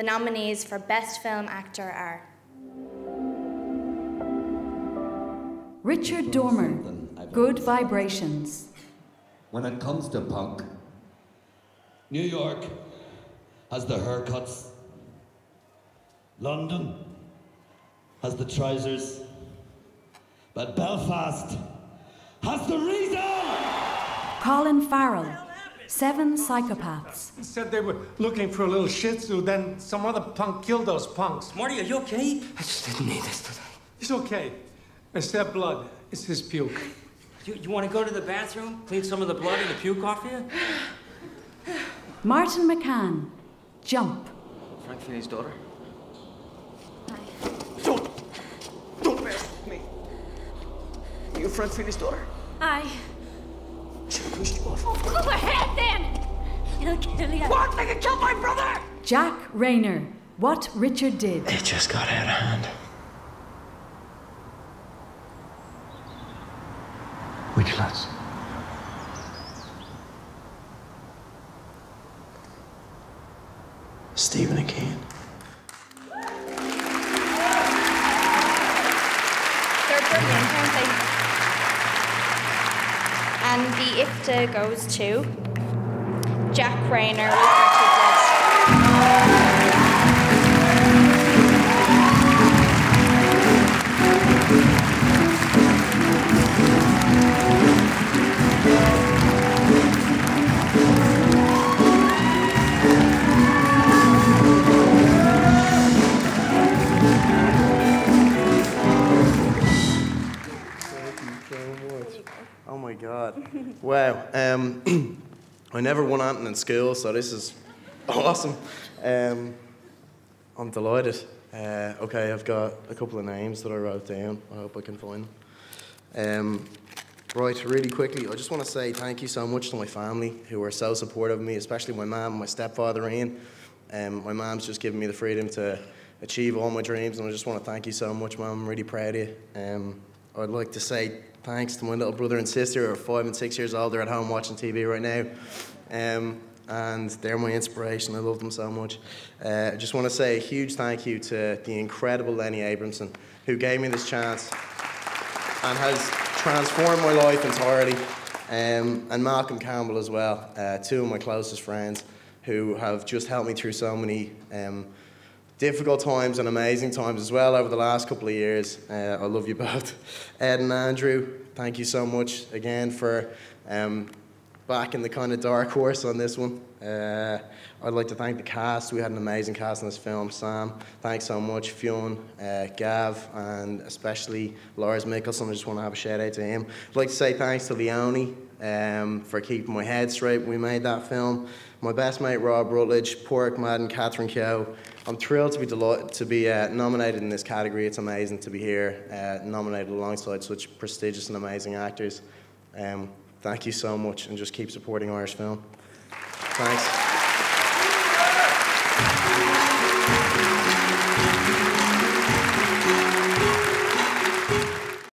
The nominees for Best Film Actor are Richard Dormer, Good Vibrations. When it comes to punk, New York has the haircuts, London has the trousers, but Belfast has the reason! Colin Farrell, Seven Psychopaths. He said they were looking for a little shih tzu, then some other punk killed those punks. Marty, are you okay? I just didn't need this today. He's okay. It's their blood. It's his puke. You want to go to the bathroom? Clean some of the blood and the puke off you? Martin McCann, Jump. Frank Finney's daughter? Don't mess with me. Are you Frank Finney's daughter? Aye. She pushed you off. Go ahead then! He'll kill you. What? They can kill my brother! Jack Reynor, What Richard Did. It just got out of hand. Which lads? Stephen and Keane. They're brilliant, aren't they? And the IFTA goes to Jack Reynor with Richard Did. Oh my God. Wow. I never won anything in school, so this is awesome. I'm delighted. Okay, I've got a couple of names that I wrote down. I hope I can find them. Right, really quickly, I just want to say thank you so much to my family who are so supportive of me, especially my mum and my stepfather, Ian. My mum's just given me the freedom to achieve all my dreams, and I just want to thank you so much, Mum. I'm really proud of you. I'd like to say thanks to my little brother and sister who are 5 and 6 years old. They're at home watching TV right now. And they're my inspiration. I love them so much. I just want to say a huge thank you to the incredible Lenny Abramson, who gave me this chance and has transformed my life entirely. And Malcolm Campbell as well, two of my closest friends who have just helped me through so many difficult times and amazing times as well over the last couple of years. I love you both. Ed and Andrew, thank you so much again for backing the kind of dark horse on this one. I'd like to thank the cast. We had an amazing cast in this film. Sam, thanks so much. Fionn, Gav, and especially Lars Mikkelsen. I just want to have a shout out to him. I'd like to say thanks to Leonie for keeping my head straight when we made that film. My best mate Rob Rutledge, Pork Madden, Catherine Keogh. I'm thrilled to be nominated in this category. It's amazing to be here, nominated alongside such prestigious and amazing actors. Thank you so much, and just keep supporting Irish film. Thanks.